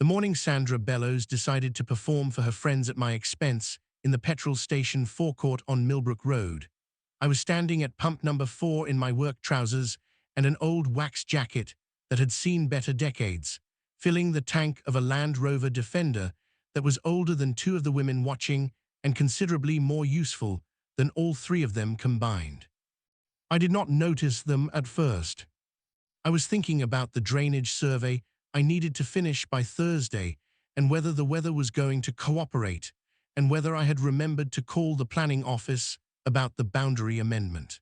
The morning Sandra Bellows decided to perform for her friends at my expense in the petrol station forecourt on Millbrook Road. I was standing at pump number 4 in my work trousers and an old wax jacket that had seen better decades, filling the tank of a Land Rover Defender that was older than two of the women watching and considerably more useful than all three of them combined. I did not notice them at first. I was thinking about the drainage survey I needed to finish by Thursday and whether the weather was going to cooperate and whether I had remembered to call the planning office about the boundary amendment.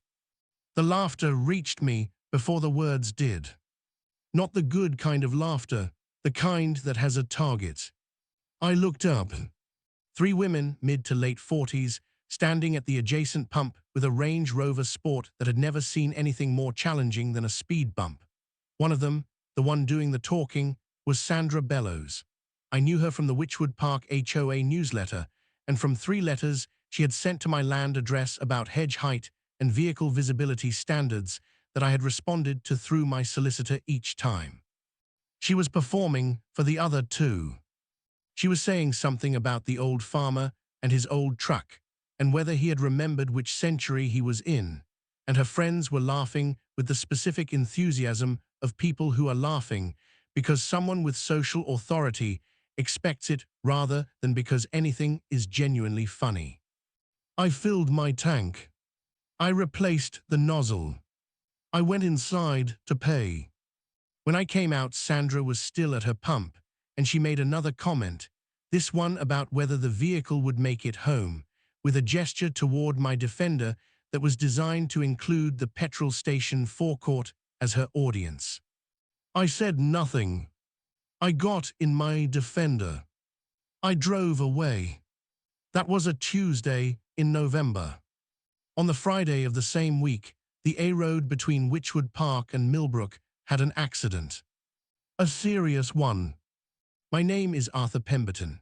The laughter reached me before the words did. Not the good kind of laughter, the kind that has a target. I looked up. Three women, mid to late 40s, standing at the adjacent pump with a Range Rover Sport that had never seen anything more challenging than a speed bump. One of them, the one doing the talking, was Sandra Bellows. I knew her from the Wychwood Park HOA newsletter and from 3 letters she had sent to my land address about hedge height and vehicle visibility standards that I had responded to through my solicitor each time. She was performing for the other two. She was saying something about the old farmer and his old truck, and whether he had remembered which century he was in, and her friends were laughing with the specific enthusiasm of people who are laughing because someone with social authority expects it rather than because anything is genuinely funny. I filled my tank. I replaced the nozzle. I went inside to pay. When I came out, Sandra was still at her pump, and she made another comment, this one about whether the vehicle would make it home, with a gesture toward my Defender that was designed to include the petrol station forecourt as her audience. I said nothing. I got in my Defender. I drove away. That was a Tuesday in November. On the Friday of the same week, the A road between Wychwood Park and Millbrook had an accident. A serious one. My name is Arthur Pemberton.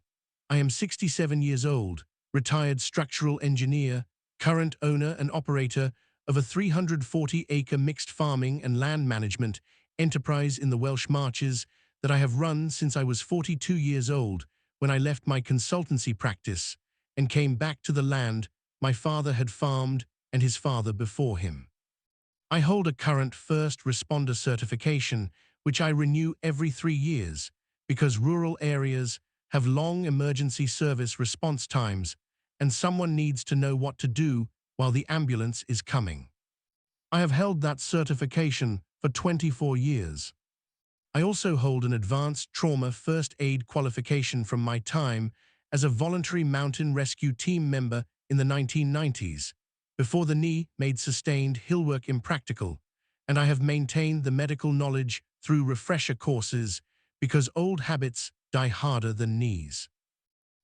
I am 67 years old, retired structural engineer, current owner and operator of a 340-acre mixed farming and land management enterprise in the Welsh Marches that I have run since I was 42 years old when I left my consultancy practice and came back to the land my father had farmed and his father before him. I hold a current first responder certification, which I renew every 3 years because rural areas have long emergency service response times and someone needs to know what to do while the ambulance is coming. I have held that certification for 24 years. I also hold an advanced trauma first aid qualification from my time as a voluntary mountain rescue team member in the 1990s, before the knee made sustained hill work impractical, and I have maintained the medical knowledge through refresher courses because old habits die harder than knees.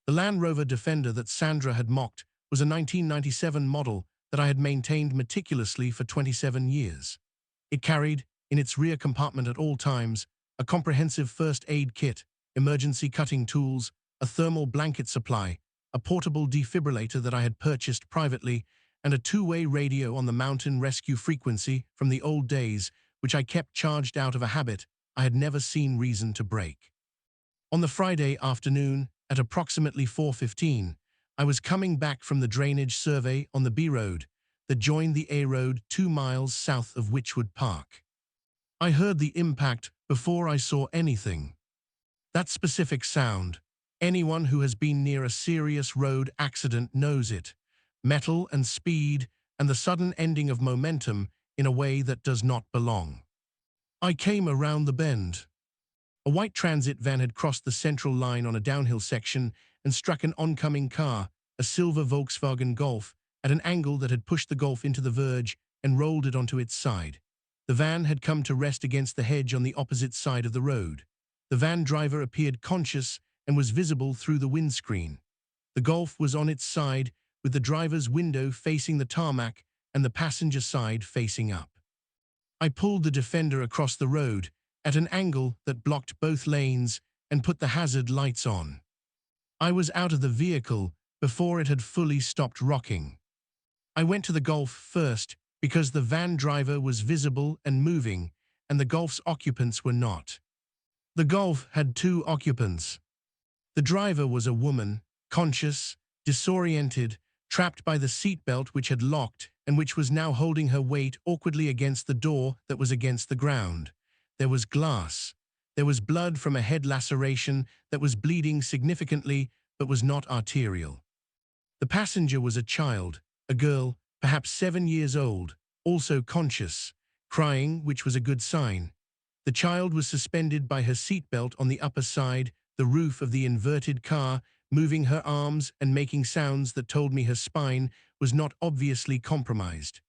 The Land Rover Defender that Sandra had mocked was a 1997 model that I had maintained meticulously for 27 years. It carried, in its rear compartment at all times, a comprehensive first aid kit, emergency cutting tools, a thermal blanket supply, a portable defibrillator that I had purchased privately, and a 2-way radio on the mountain rescue frequency from the old days, which I kept charged out of a habit I had never seen reason to break. On the Friday afternoon, at approximately 4:15, I was coming back from the drainage survey on the B road that joined the A road 2 miles south of Wychwood Park. I heard the impact before I saw anything. That specific sound, anyone who has been near a serious road accident knows it. Metal and speed and the sudden ending of momentum in a way that does not belong. I came around the bend. A white transit van had crossed the central line on a downhill section and struck an oncoming car, a silver Volkswagen Golf, at an angle that had pushed the Golf into the verge and rolled it onto its side. The van had come to rest against the hedge on the opposite side of the road. The van driver appeared conscious and was visible through the windscreen. The Golf was on its side, with the driver's window facing the tarmac and the passenger side facing up. I pulled the Defender across the road at an angle that blocked both lanes and put the hazard lights on. I was out of the vehicle before it had fully stopped rocking. I went to the Golf first because the van driver was visible and moving, and the Golf's occupants were not. The Golf had two occupants. The driver was a woman, conscious, disoriented, trapped by the seatbelt which had locked and which was now holding her weight awkwardly against the door that was against the ground. There was glass. There was blood from a head laceration that was bleeding significantly but was not arterial. The passenger was a child, a girl, perhaps 7 years old, also conscious, crying, which was a good sign. The child was suspended by her seatbelt on the upper side, the roof of the inverted car, moving her arms and making sounds that told me her spine was not obviously compromised.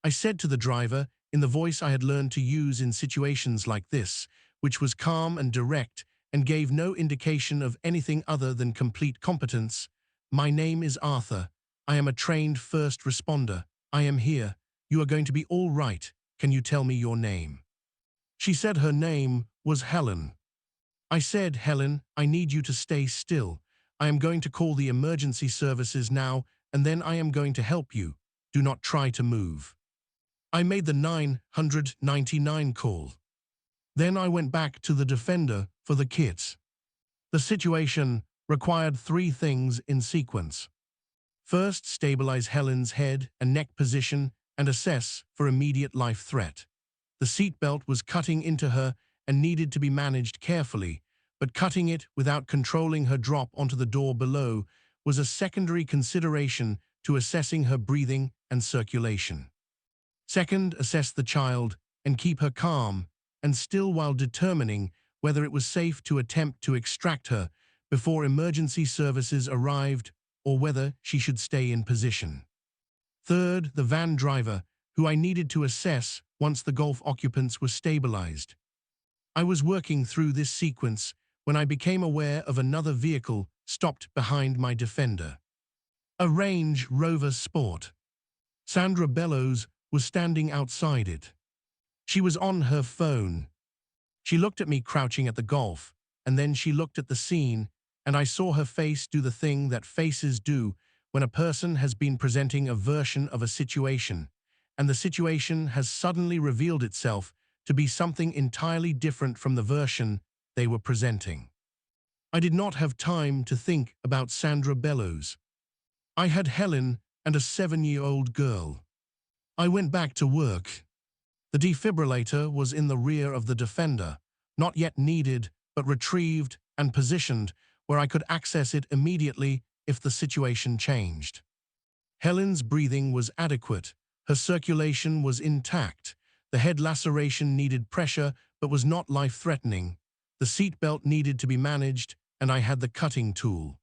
I said to the driver, in the voice I had learned to use in situations like this, which was calm and direct and gave no indication of anything other than complete competence, "My name is Arthur. I am a trained first responder. I am here. You are going to be all right. Can you tell me your name?" She said her name was Helen. I said, "Helen, I need you to stay still. I am going to call the emergency services now, and then I am going to help you. Do not try to move." I made the 999 call. Then I went back to the Defender for the kit. The situation required three things in sequence. First, stabilize Helen's head and neck position and assess for immediate life threat. The seatbelt was cutting into her and needed to be managed carefully, but cutting it without controlling her drop onto the door below was a secondary consideration to assessing her breathing and circulation. Second, assess the child and keep her calm and still while determining whether it was safe to attempt to extract her before emergency services arrived or whether she should stay in position. Third, the van driver, who I needed to assess once the Golf occupants were stabilized. I was working through this sequence when I became aware of another vehicle stopped behind my Defender. A Range Rover Sport. Sandra Bellows was standing outside it. She was on her phone. She looked at me crouching at the Golf, and then she looked at the scene, and I saw her face do the thing that faces do when a person has been presenting a version of a situation, and the situation has suddenly revealed itself to be something entirely different from the version they were presenting. I did not have time to think about Sandra Bellows. I had Helen and a 7-year-old girl. I went back to work. The defibrillator was in the rear of the Defender, not yet needed, but retrieved and positioned where I could access it immediately if the situation changed. Helen's breathing was adequate. Her circulation was intact. The head laceration needed pressure but was not life-threatening. The seatbelt needed to be managed, and I had the cutting tool.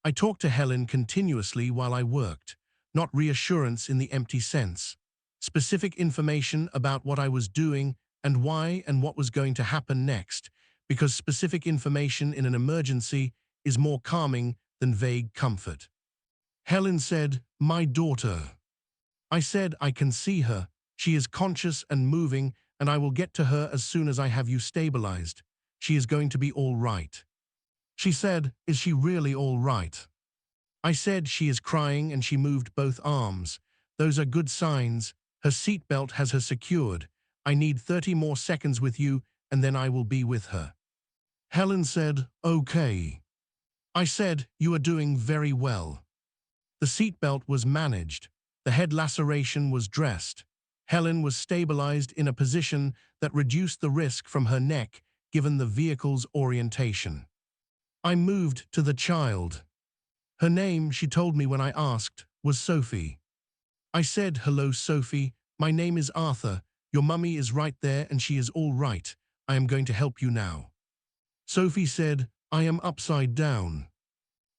I talked to Helen continuously while I worked, not reassurance in the empty sense. Specific information about what I was doing and why and what was going to happen next, because specific information in an emergency is more calming than vague comfort. Helen said, "My daughter." I said, "I can see her. She is conscious and moving, and I will get to her as soon as I have you stabilized. She is going to be all right." She said, "Is she really all right?" I said, "She is crying and she moved both arms. Those are good signs. Her seatbelt has her secured. I need 30 more seconds with you, and then I will be with her." Helen said, "Okay." I said, "You are doing very well." The seatbelt was managed. The head laceration was dressed. Helen was stabilized in a position that reduced the risk from her neck given the vehicle's orientation. I moved to the child. Her name, she told me when I asked, was Sophie. I said, "Hello, Sophie. My name is Arthur. Your mummy is right there and she is all right. I am going to help you now." Sophie said, "I am upside down."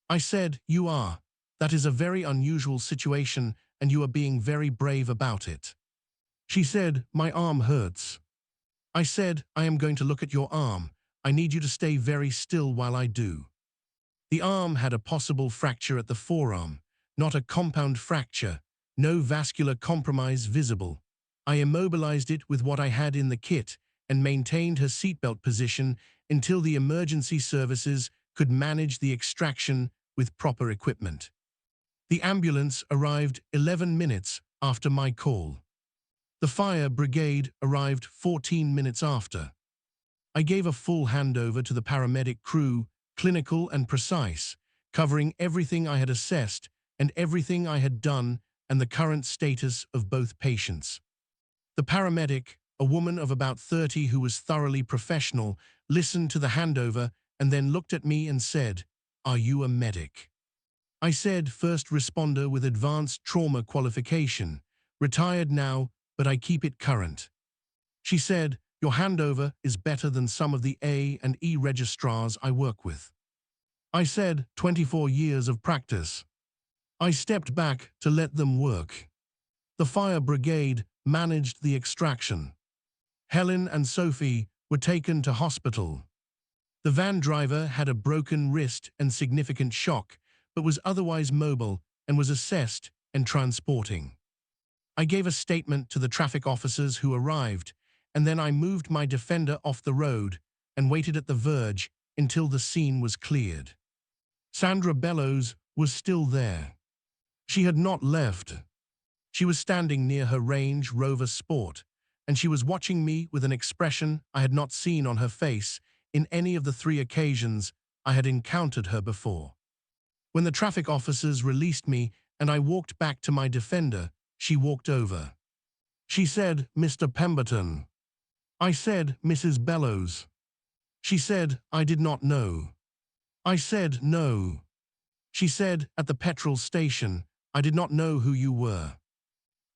I said, "You are. That is a very unusual situation and you are being very brave about it." She said, "My arm hurts." I said, "I am going to look at your arm. I need you to stay very still while I do." The arm had a possible fracture at the forearm, not a compound fracture, no vascular compromise visible. I immobilized it with what I had in the kit and maintained her seatbelt position until the emergency services could manage the extraction with proper equipment. The ambulance arrived 11 minutes after my call. The fire brigade arrived 14 minutes after. I gave a full handover to the paramedic crew, clinical and precise, covering everything I had assessed and everything I had done and the current status of both patients. The paramedic, a woman of about 30 who was thoroughly professional, listened to the handover and then looked at me and said, "Are you a medic?" I said, "First responder with advanced trauma qualification. Retired now, but I keep it current." She said, "Your handover is better than some of the A and E registrars I work with." I said, 24 years of practice." I stepped back to let them work. The fire brigade managed the extraction. Helen and Sophie were taken to hospital. The van driver had a broken wrist and significant shock, but was otherwise mobile and was assessed and transporting. I gave a statement to the traffic officers who arrived, and then I moved my Defender off the road and waited at the verge until the scene was cleared. Sandra Bellows was still there. She had not left. She was standing near her Range Rover Sport, and she was watching me with an expression I had not seen on her face in any of the 3 occasions I had encountered her before. When the traffic officers released me and I walked back to my Defender, she walked over. She said, "Mr. Pemberton." I said, "Mrs. Bellows." She said, "I did not know." I said, "No." She said, "At the petrol station, I did not know who you were."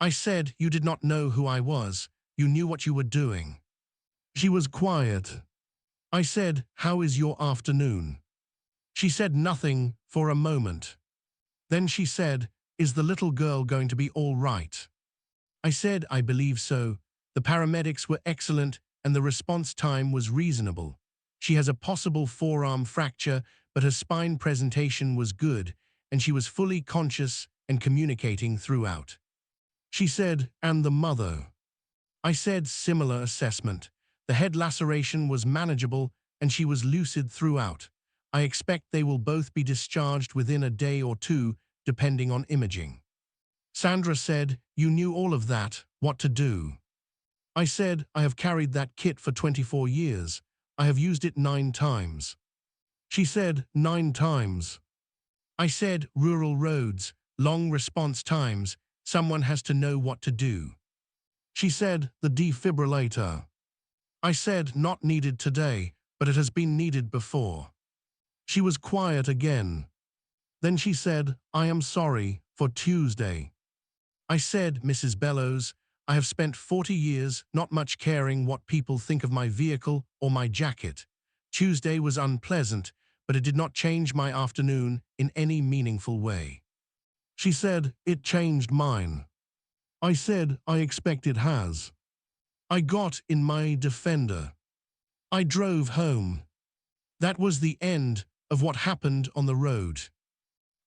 I said, "You did not know who I was. You knew what you were doing." She was quiet. I said, "How is your afternoon?" She said nothing for a moment. Then she said, "Is the little girl going to be all right?" I said, "I believe so. The paramedics were excellent and the response time was reasonable. She has a possible forearm fracture, but her spine presentation was good, and she was fully conscious and communicating throughout." She said, "And the mother?" I said, "Similar assessment. The head laceration was manageable and she was lucid throughout. I expect they will both be discharged within a day or 2, depending on imaging." Sandra said, "You knew all of that, what to do." I said, "I have carried that kit for 24 years. I have used it 9 times. She said, 9 times. I said, "Rural roads, long response times, someone has to know what to do." She said, "The defibrillator." I said, "Not needed today, but it has been needed before." She was quiet again. Then she said, "I am sorry, for Tuesday." I said, "Mrs. Bellows, I have spent 40 years not much caring what people think of my vehicle or my jacket. Tuesday was unpleasant, but it did not change my afternoon in any meaningful way." She said, "It changed mine." I said, "I expect it has." I got in my Defender. I drove home. That was the end of what happened on the road.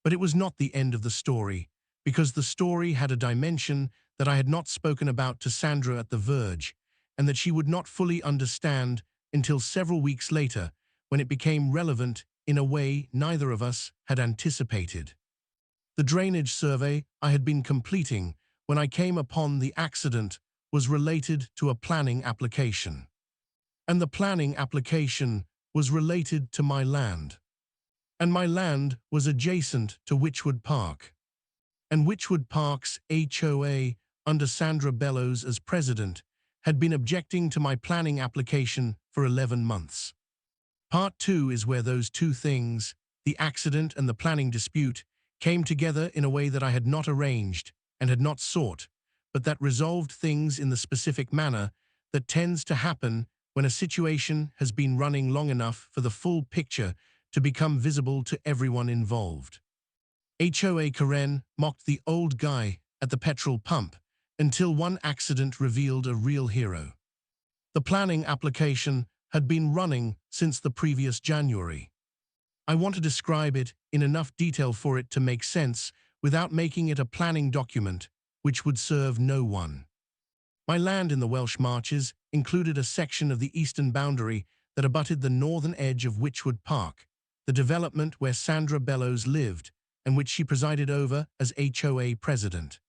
But it was not the end of the story, because the story had a dimension that I had not spoken about to Sandra at the verge, and that she would not fully understand until several weeks later, when it became relevant in a way neither of us had anticipated. The drainage survey I had been completing when I came upon the accident was related to a planning application. And the planning application was related to my land. And my land was adjacent to Witchwood Park. And Witchwood Park's HOA, under Sandra Bellows as president, had been objecting to my planning application for 11 months. Part 2 is where those 2 things, the accident and the planning dispute, came together in a way that I had not arranged and had not sought, but that resolved things in the specific manner that tends to happen when a situation has been running long enough for the full picture to become visible to everyone involved. HOA Karen mocked the old guy at the petrol pump until one accident revealed a real hero. The planning application had been running since the previous January. I want to describe it in enough detail for it to make sense without making it a planning document, which would serve no one. My land in the Welsh Marches included a section of the eastern boundary that abutted the northern edge of Witchwood Park, the development where Sandra Bellows lived and which she presided over as HOA president.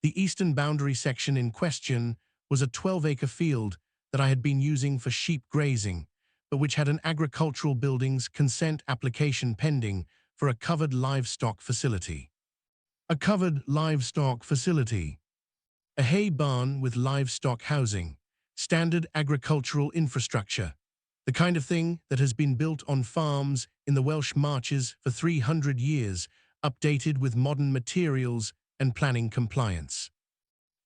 The eastern boundary section in question was a 12-acre field that I had been using for sheep grazing, but which had an agricultural buildings consent application pending for a covered livestock facility. A covered livestock facility. A hay barn with livestock housing, standard agricultural infrastructure, the kind of thing that has been built on farms in the Welsh Marches for 300 years, updated with modern materials and planning compliance.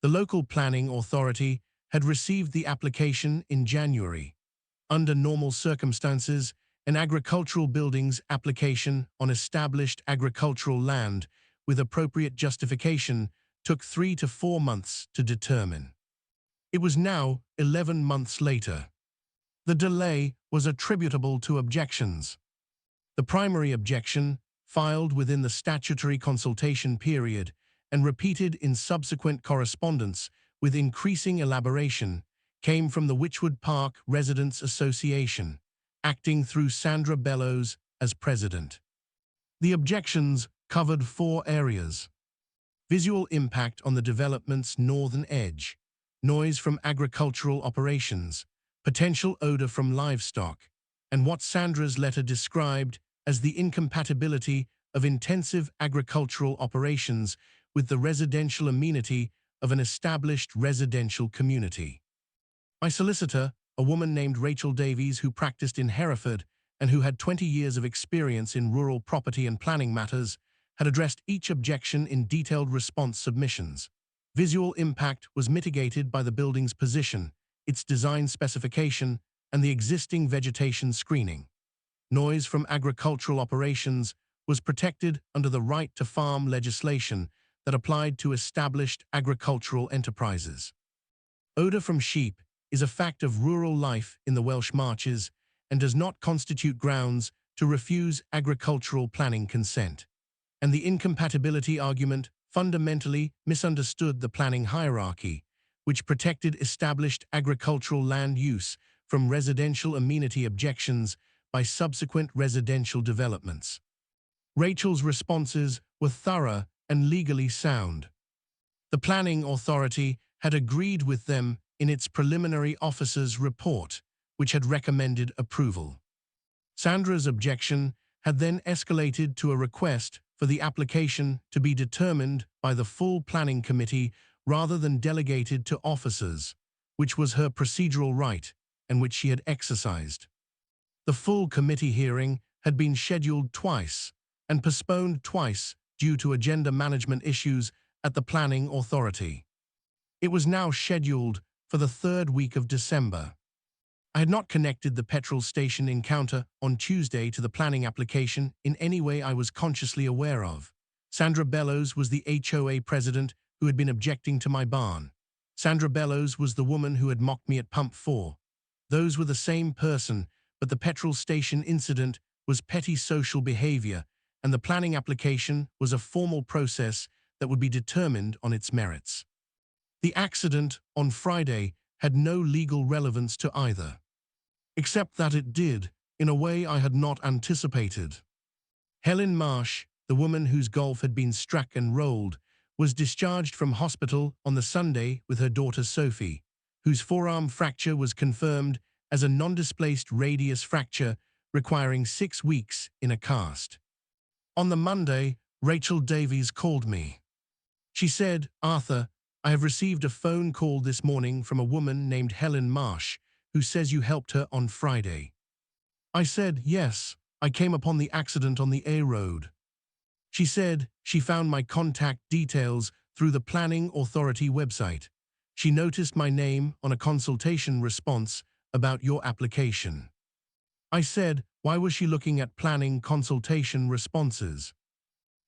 The local planning authority had received the application in January. Under normal circumstances, an agricultural buildings application on established agricultural land with appropriate justification took 3 to 4 months to determine. It was now 11 months later. The delay was attributable to objections. The primary objection, filed within the statutory consultation period and repeated in subsequent correspondence with increasing elaboration, came from the Wychwood Park Residents Association, acting through Sandra Bellows as president. The objections covered 4 areas: visual impact on the development's northern edge, noise from agricultural operations, potential odor from livestock, and what Sandra's letter described as the incompatibility of intensive agricultural operations with the residential amenity of an established residential community. My solicitor, a woman named Rachel Davies who practiced in Hereford and who had 20 years of experience in rural property and planning matters, had addressed each objection in detailed response submissions. Visual impact was mitigated by the building's position, its design specification, and the existing vegetation screening. Noise from agricultural operations was protected under the right to farm legislation that applied to established agricultural enterprises. Odor from sheep is a fact of rural life in the Welsh Marches and does not constitute grounds to refuse agricultural planning consent. And the incompatibility argument fundamentally misunderstood the planning hierarchy, which protected established agricultural land use from residential amenity objections by subsequent residential developments. Rachel's responses were thorough and legally sound. The planning authority had agreed with them in its preliminary officer's report, which had recommended approval. Sandra's objection had then escalated to a request for the application to be determined by the full planning committee rather than delegated to officers, which was her procedural right and which she had exercised. The full committee hearing had been scheduled twice and postponed twice due to agenda management issues at the planning authority. It was now scheduled for the 3rd week of December. I had not connected the petrol station encounter on Tuesday to the planning application in any way I was consciously aware of. Sandra Bellows was the HOA president who had been objecting to my barn. Sandra Bellows was the woman who had mocked me at Pump 4. Those were the same person, but the petrol station incident was petty social behavior, and the planning application was a formal process that would be determined on its merits. The accident on Friday had no legal relevance to either, except that it did, in a way I had not anticipated. Helen Marsh, the woman whose golf had been struck and rolled, was discharged from hospital on the Sunday with her daughter Sophie, whose forearm fracture was confirmed as a non-displaced radius fracture requiring 6 weeks in a cast. On the Monday, Rachel Davies called me. She said, "Arthur, I have received a phone call this morning from a woman named Helen Marsh, who says you helped her on Friday." I said, "Yes, I came upon the accident on the A road." She said she found my contact details through the Planning Authority website. She noticed my name on a consultation response about your application. I said, why was she looking at planning consultation responses?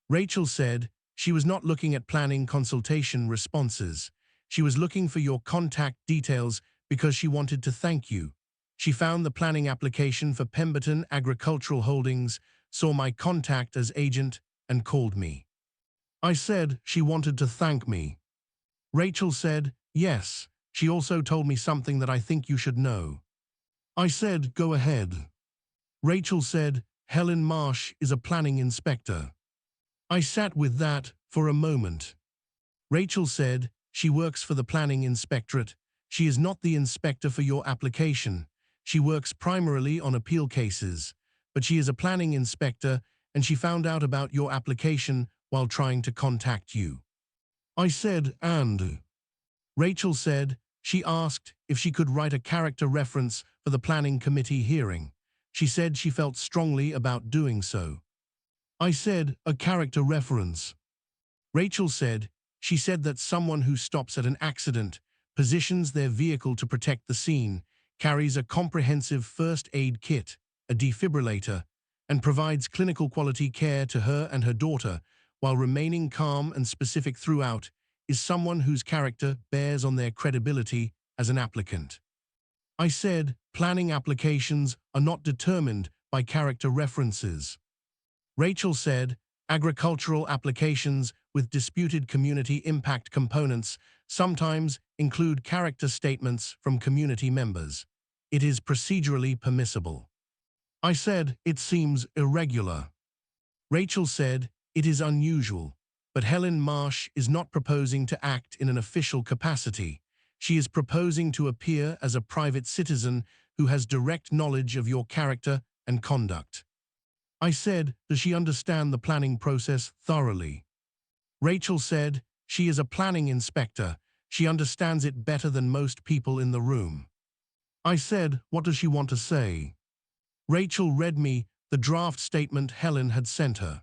Rachel said she was not looking at planning consultation responses. She was looking for your contact details because she wanted to thank you. She found the planning application for Pemberton Agricultural Holdings, saw my contact as agent, and called me. I said she wanted to thank me. Rachel said, yes, she also told me something that I think you should know. I said, go ahead. Rachel said, Helen Marsh is a planning inspector. I sat with that for a moment. Rachel said, she works for the planning inspectorate. She is not the inspector for your application. She works primarily on appeal cases, but she is a planning inspector and she found out about your application while trying to contact you. I said, and? Rachel said she asked if she could write a character reference for the planning committee hearing. She said she felt strongly about doing so. I said, a character reference. Rachel said she said that someone who stops at an accident, positions their vehicle to protect the scene, carries a comprehensive first aid kit, a defibrillator, and provides clinical quality care to her and her daughter while remaining calm and specific throughout, is someone whose character bears on their credibility as an applicant. I said, planning applications are not determined by character references. Rachel said, agricultural applications with disputed community impact components sometimes include character statements from community members. It is procedurally permissible. I said, it seems irregular. Rachel said, it is unusual, but Helen Marsh is not proposing to act in an official capacity. She is proposing to appear as a private citizen who has direct knowledge of your character and conduct. I said, does she understand the planning process thoroughly? Rachel said, she is a planning inspector. She understands it better than most people in the room. I said, what does she want to say? Rachel read me the draft statement Helen had sent her.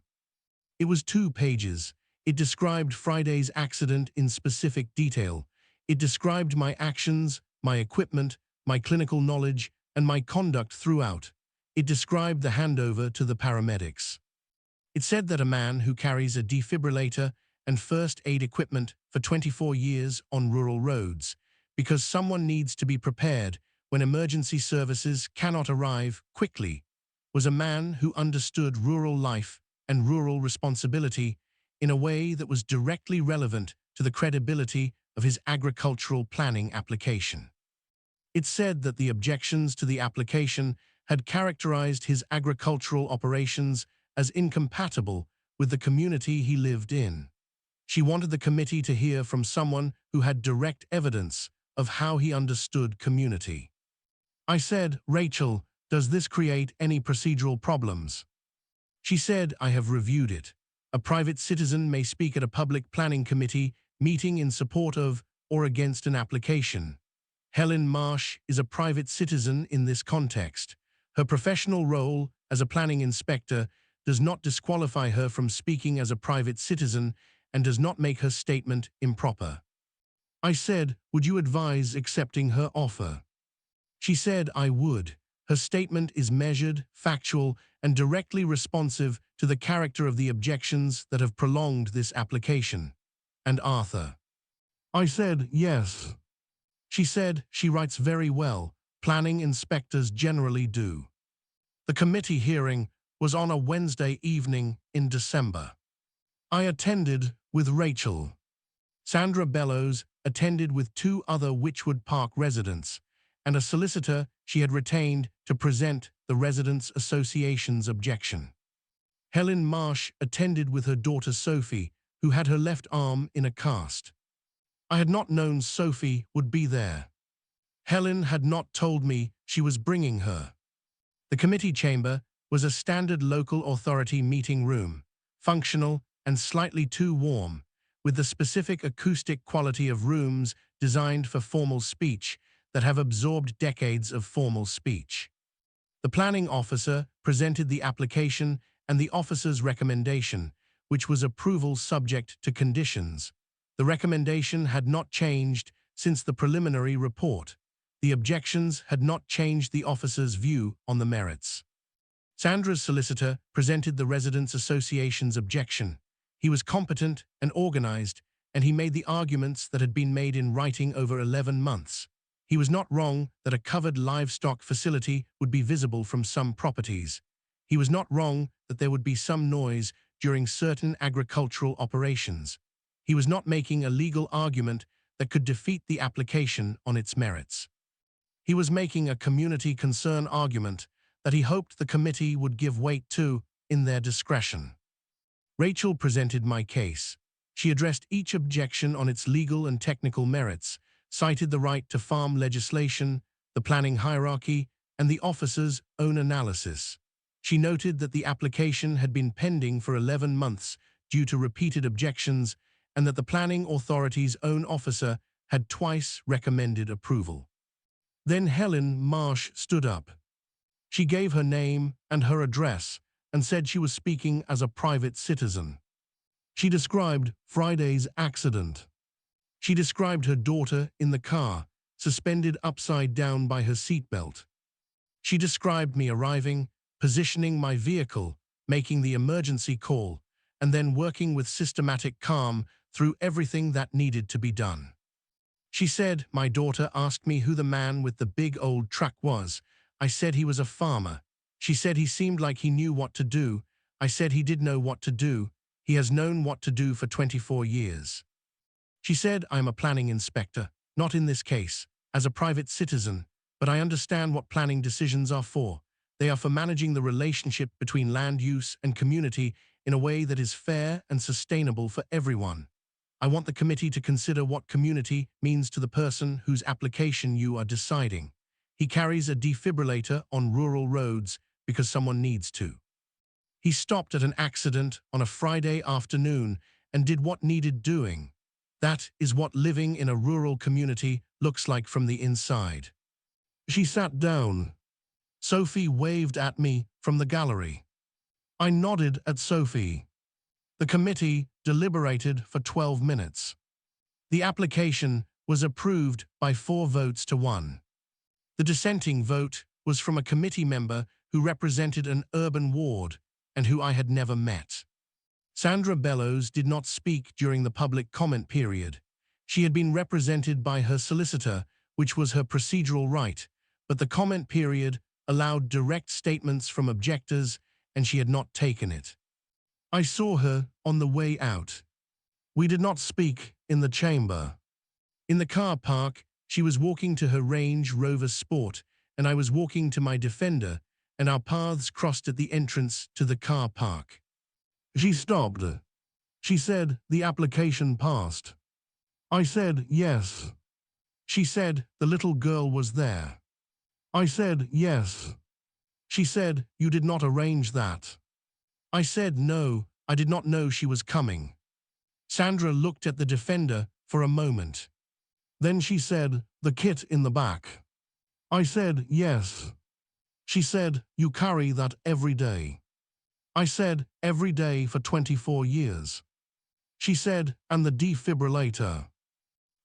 It was 2 pages. It described Friday's accident in specific detail. It described my actions, my equipment, my clinical knowledge, and my conduct throughout. It described the handover to the paramedics. It said that a man who carries a defibrillator and first aid equipment for 24 years on rural roads, because someone needs to be prepared when emergency services cannot arrive quickly, was a man who understood rural life and rural responsibility in a way that was directly relevant to the credibility of his agricultural planning application. It said that the objections to the application had characterized his agricultural operations as incompatible with the community he lived in. She wanted the committee to hear from someone who had direct evidence of how he understood community. I said, Rachel, does this create any procedural problems? She said, I have reviewed it. A private citizen may speak at a public planning committee meeting in support of or against an application. Helen Marsh is a private citizen in this context. Her professional role as a planning inspector does not disqualify her from speaking as a private citizen and does not make her statement improper. I said, would you advise accepting her offer? She said, I would. Her statement is measured, factual, and directly responsive to the character of the objections that have prolonged this application. And Arthur? I said, yes. She said, she writes very well. Planning inspectors generally do. The committee hearing was on a Wednesday evening in December. I attended with Rachel. Sandra Bellows attended with 2 other Witchwood Park residents and a solicitor she had retained to present the Residents' Association's objection. Helen Marsh attended with her daughter Sophie, who had her left arm in a cast. I had not known Sophie would be there. Helen had not told me she was bringing her. The committee chamber was a standard local authority meeting room, functional and slightly too warm, with the specific acoustic quality of rooms designed for formal speech that have absorbed decades of formal speech. The planning officer presented the application and the officer's recommendation, which was approval subject to conditions. The recommendation had not changed since the preliminary report. The objections had not changed the officer's view on the merits. Sandra's solicitor presented the Residents' Association's objection. He was competent and organized, and he made the arguments that had been made in writing over 11 months. He was not wrong that a covered livestock facility would be visible from some properties. He was not wrong that there would be some noise during certain agricultural operations. He was not making a legal argument that could defeat the application on its merits. He was making a community concern argument that he hoped the committee would give weight to in their discretion. Rachel presented my case. She addressed each objection on its legal and technical merits, cited the right to farm legislation, the planning hierarchy, and the officer's own analysis. She noted that the application had been pending for 11 months due to repeated objections and that the planning authority's own officer had twice recommended approval. Then Helen Marsh stood up. She gave her name and her address and said she was speaking as a private citizen. She described Friday's accident. She described her daughter in the car, suspended upside down by her seatbelt. She described me arriving, positioning my vehicle, making the emergency call, and then working with systematic calm through everything that needed to be done. She said, my daughter asked me who the man with the big old truck was. I said he was a farmer. She said he seemed like he knew what to do. I said he did know what to do. He has known what to do for 24 years. She said, I'm a planning inspector, not in this case, as a private citizen, but I understand what planning decisions are for. They are for managing the relationship between land use and community in a way that is fair and sustainable for everyone. I want the committee to consider what community means to the person whose application you are deciding. He carries a defibrillator on rural roads because someone needs to. He stopped at an accident on a Friday afternoon and did what needed doing. That is what living in a rural community looks like from the inside. She sat down. Sophie waved at me from the gallery. I nodded at Sophie. The committee deliberated for 12 minutes. The application was approved by 4 votes to 1. The dissenting vote was from a committee member who represented an urban ward and who I had never met. Sandra Bellows did not speak during the public comment period. She had been represented by her solicitor, which was her procedural right, but the comment period allowed direct statements from objectors, and she had not taken it. I saw her on the way out. We did not speak in the chamber. In the car park, she was walking to her Range Rover Sport, and I was walking to my Defender, and our paths crossed at the entrance to the car park. She stopped. She said, the application passed. I said, yes. She said, the little girl was there. I said, yes. She said, you did not arrange that. I said, no, I did not know she was coming. Sandra looked at the Defender for a moment. Then she said, the kit in the back. I said, yes. She said, you carry that every day. I said, every day for 24 years. She said, and the defibrillator.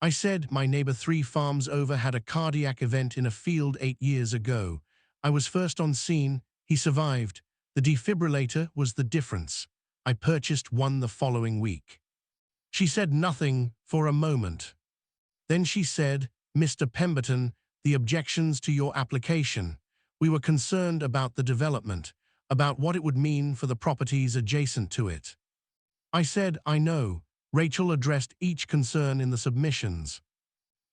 I said, my neighbor 3 farms over had a cardiac event in a field 8 years ago. I was first on scene. He survived. The defibrillator was the difference. I purchased one the following week. She said nothing for a moment. Then she said, Mr. Pemberton, the objections to your application. We were concerned about the development, about what it would mean for the properties adjacent to it. I said, I know. Rachel addressed each concern in the submissions.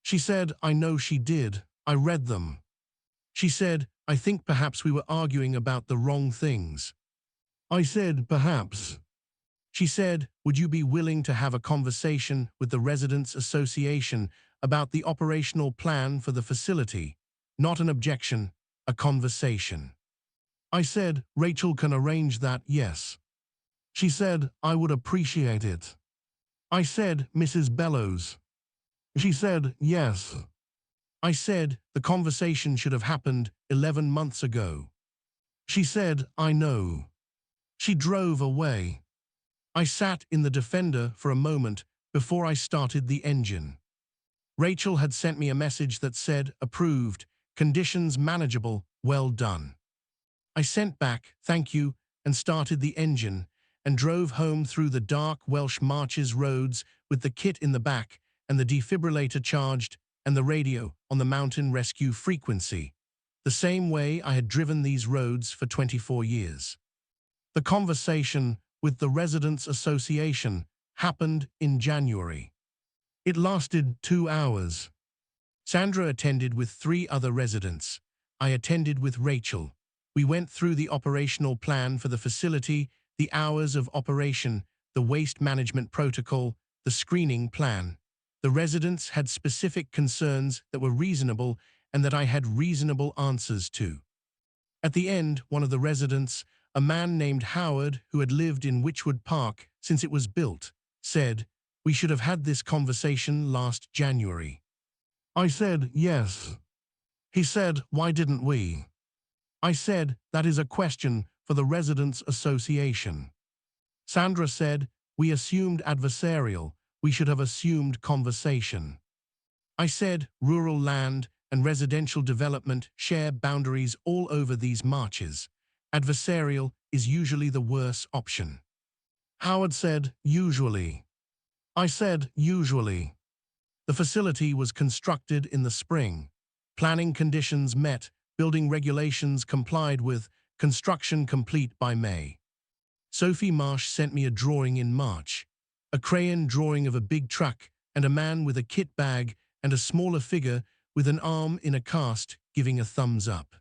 She said, I know she did. I read them. She said, I think perhaps we were arguing about the wrong things. I said, perhaps. She said, would you be willing to have a conversation with the Residents Association about the operational plan for the facility? Not an objection, a conversation. I said, Rachel can arrange that, yes. She said, I would appreciate it. I said, Mrs. Bellows. She said, yes. I said, the conversation should have happened 11 months ago. She said, I know. She drove away. I sat in the Defender for a moment before I started the engine. Rachel had sent me a message that said, approved, conditions manageable, well done. I sent back, thank you, and started the engine, and drove home through the dark Welsh Marches roads with the kit in the back and the defibrillator charged and the radio on the mountain rescue frequency, the same way I had driven these roads for 24 years. The conversation with the Residents Association happened in January. It lasted 2 hours. Sandra attended with 3 other residents. I attended with Rachel. We went through the operational plan for the facility, the hours of operation, the waste management protocol, the screening plan. The residents had specific concerns that were reasonable and that I had reasonable answers to. At the end, one of the residents, a man named Howard who had lived in Witchwood Park since it was built, said, "We should have had this conversation last January." I said, "Yes." He said, "Why didn't we?" I said, "That is a question for the Residents Association." Sandra said, "We assumed adversarial. We should have assumed conversation." I said, "Rural land and residential development share boundaries all over these marches. Adversarial is usually the worse option." Howard said, "Usually." I said, "Usually." The facility was constructed in the spring. Planning conditions met, building regulations complied with, construction complete by May. Sophie Marsh sent me a drawing in March, a crayon drawing of a big truck and a man with a kit bag and a smaller figure with an arm in a cast giving a thumbs up.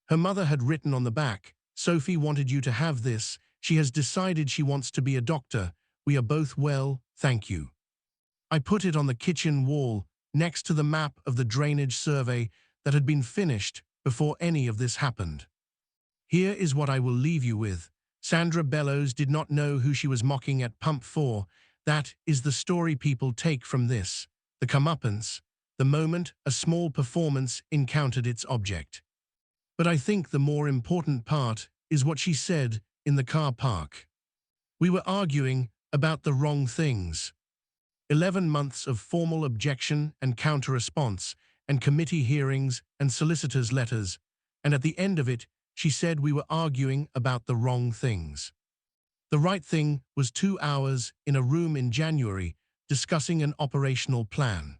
Her mother had written on the back, "Sophie wanted you to have this. She has decided she wants to be a doctor. We are both well, thank you." I put it on the kitchen wall next to the map of the drainage survey that had been finished before any of this happened. Here is what I will leave you with. Sandra Bellows did not know who she was mocking at Pump 4. That is the story people take from this. The comeuppance, the moment a small performance encountered its object. But I think the more important part is what she said in the car park. "We were arguing about the wrong things." 11 months of formal objection and counter-response, and committee hearings and solicitors' letters, and at the end of it, she said we were arguing about the wrong things. The right thing was 2 hours in a room in January discussing an operational plan.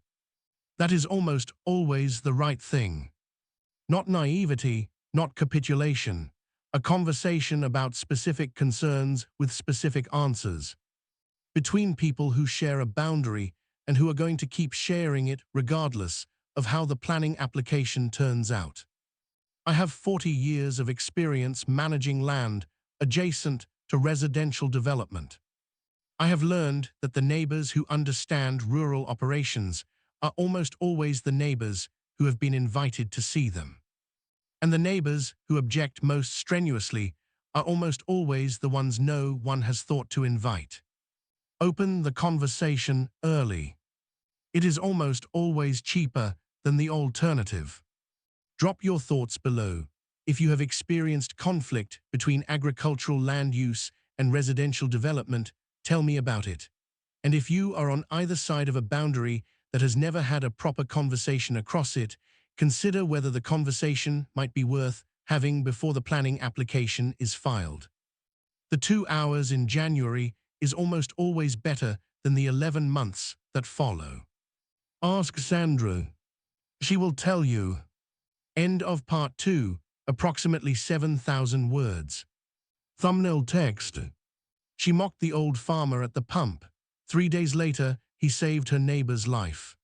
That is almost always the right thing. Not naivety, not capitulation. A conversation about specific concerns with specific answers. Between people who share a boundary and who are going to keep sharing it regardless of how the planning application turns out. I have 40 years of experience managing land adjacent to residential development. I have learned that the neighbors who understand rural operations are almost always the neighbors who have been invited to see them. And the neighbors who object most strenuously are almost always the ones no one has thought to invite. Open the conversation early. It is almost always cheaper than the alternative. Drop your thoughts below. If you have experienced conflict between agricultural land use and residential development, tell me about it. And if you are on either side of a boundary that has never had a proper conversation across it, consider whether the conversation might be worth having before the planning application is filed. The 2 hours in January is almost always better than the 11 months that follow. Ask Sandra. She will tell you. End of part 2, approximately 7,000 words. Thumbnail text. She mocked the old farmer at the pump. 3 days later, he saved her neighbor's life.